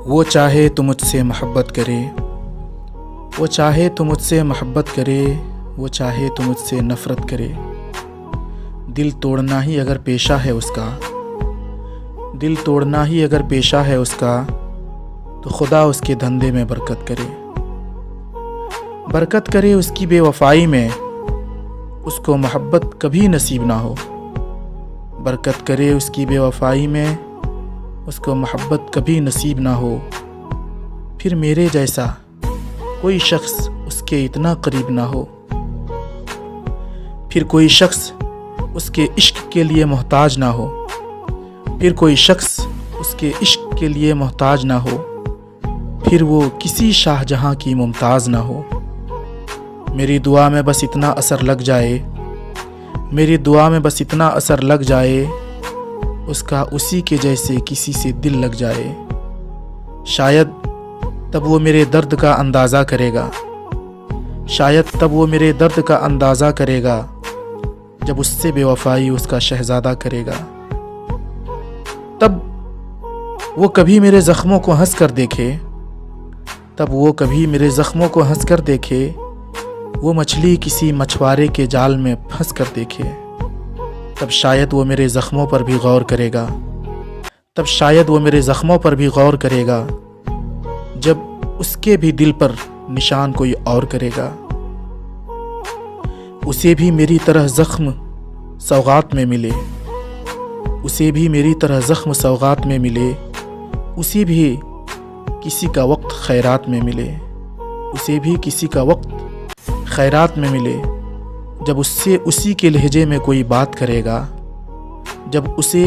وہ چاہے تو مجھ سے محبت کرے، وہ چاہے تو مجھ سے محبت کرے، وہ چاہے تو مجھ سے نفرت کرے، دل توڑنا ہی اگر پیشہ ہے اس کا، دل توڑنا ہی اگر پیشہ ہے اس کا، تو خدا اس کے دھندے میں برکت کرے، برکت کرے اس کی بے وفائی میں، اس کو محبت کبھی نصیب نہ ہو، برکت کرے اس کی بے وفائی میں، اس کو محبت کبھی نصیب نہ ہو، پھر میرے جیسا کوئی شخص اس کے اتنا قریب نہ ہو، پھر کوئی شخص اس کے عشق کے لیے محتاج نہ ہو، پھر کوئی شخص اس کے عشق کے لیے محتاج نہ ہو، پھر وہ کسی شاہ جہاں کی ممتاز نہ ہو۔ میری دعا میں بس اتنا اثر لگ جائے، میری دعا میں بس اتنا اثر لگ جائے، اس کا اسی کے جیسے کسی سے دل لگ جائے، شاید تب وہ میرے درد کا اندازہ کرے گا، شاید تب وہ میرے درد کا اندازہ کرے گا، جب اس سے بے وفائی اس کا شہزادہ کرے گا، تب وہ کبھی میرے زخموں کو ہنس کر دیکھے، تب وہ کبھی میرے زخموں کو ہنس کر دیکھے، وہ مچھلی کسی مچھوارے کے جال میں پھنس کر دیکھے، تب شاید وہ میرے زخموں پر بھی غور کرے گا، تب شاید وہ میرے زخموں پر بھی غور کرے گا، جب اس کے بھی دل پر نشان کوئی اور کرے گا، اسے بھی میری طرح زخم سوغات میں ملے، اسے بھی میری طرح زخم سوغات میں ملے، اسے بھی کسی کا وقت خیرات میں ملے، اسے بھی کسی کا وقت خیرات میں ملے، جب اس سے اسی کے لہجے میں کوئی بات کرے گا، جب اسے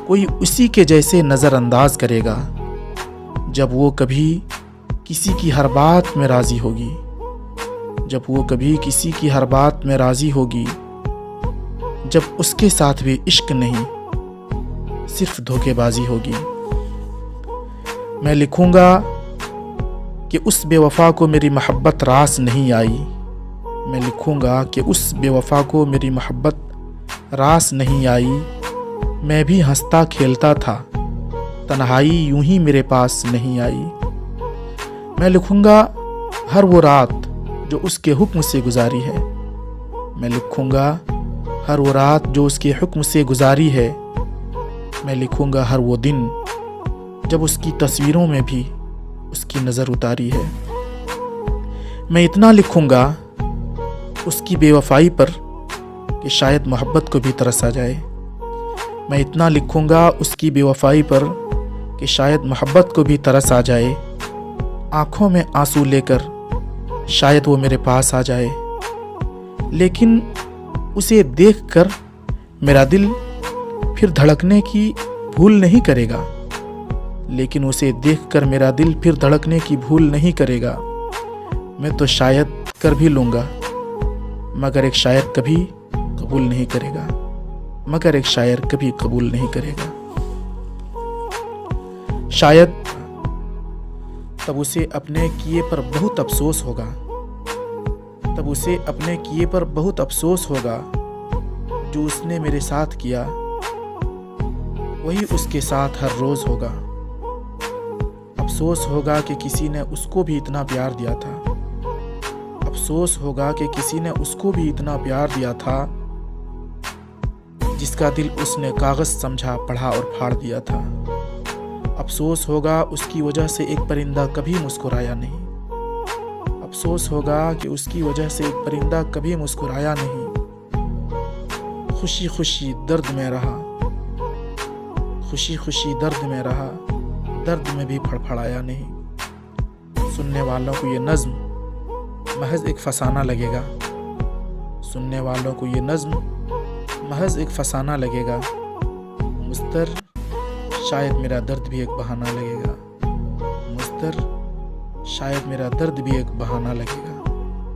کوئی اسی کے جیسے نظر انداز کرے گا، جب وہ کبھی کسی کی ہر بات میں راضی ہوگی، جب وہ کبھی کسی کی ہر بات میں راضی ہوگی، جب اس کے ساتھ بھی عشق نہیں صرف دھوکے بازی ہوگی۔ میں لکھوں گا کہ اس بے وفا کو میری محبت راس نہیں آئی، میں لکھوں گا کہ اس بے وفا کو میری محبت راس نہیں آئی، میں بھی ہنستا کھیلتا تھا، تنہائی یوں ہی میرے پاس نہیں آئی، میں لکھوں گا ہر وہ رات جو اس کے حکم سے گزاری ہے، میں لکھوں گا ہر وہ رات جو اس کے حکم سے گزاری ہے، میں لکھوں گا ہر وہ دن جب اس کی تصویروں میں بھی اس کی نظر اتاری ہے، میں اتنا لکھوں گا اس کی بے وفائی پر کہ شاید محبت کو بھی ترس آ جائے، میں اتنا لکھوں گا اس کی بے وفائی پر کہ شاید محبت کو بھی ترس آ جائے، آنکھوں میں آنسو لے کر شاید وہ میرے پاس آ جائے، لیکن اسے دیکھ کر میرا دل پھر دھڑکنے کی بھول نہیں کرے گا، لیکن اسے دیکھ کر میرا دل پھر دھڑکنے کی بھول نہیں کرے گا، میں تو شاید کر بھی لوں گا، مگر ایک شاعر کبھی قبول نہیں کرے گا، مگر ایک شاعر کبھی قبول نہیں کرے گا، شاید تب اسے اپنے کیے پر بہت افسوس ہوگا، تب اسے اپنے کیے پر بہت افسوس ہوگا، جو اس نے میرے ساتھ کیا وہی اس کے ساتھ ہر روز ہوگا، افسوس ہوگا کہ کسی نے اس کو بھی اتنا پیار دیا تھا، افسوس ہوگا کہ کسی نے اس کو بھی اتنا پیار دیا تھا، جس کا دل اس نے کاغذ سمجھا پڑھا اور پھاڑ دیا تھا، افسوس ہوگا اس کی وجہ سے ایک پرندہ کبھی مسکرایا نہیں، افسوس ہوگا کہ اس کی وجہ سے ایک پرندہ کبھی مسکرایا نہیں، خوشی خوشی درد میں رہا، خوشی خوشی درد میں رہا، درد میں بھی پھڑپھڑایا نہیں۔ سننے والوں کو یہ نظم محض ایک فسانہ لگے گا، سننے والوں کو یہ نظم محض ایک فسانہ لگے گا، مستر شاید میرا درد بھی ایک بہانہ لگے گا، مستر شاید میرا درد بھی ایک بہانہ لگے گا۔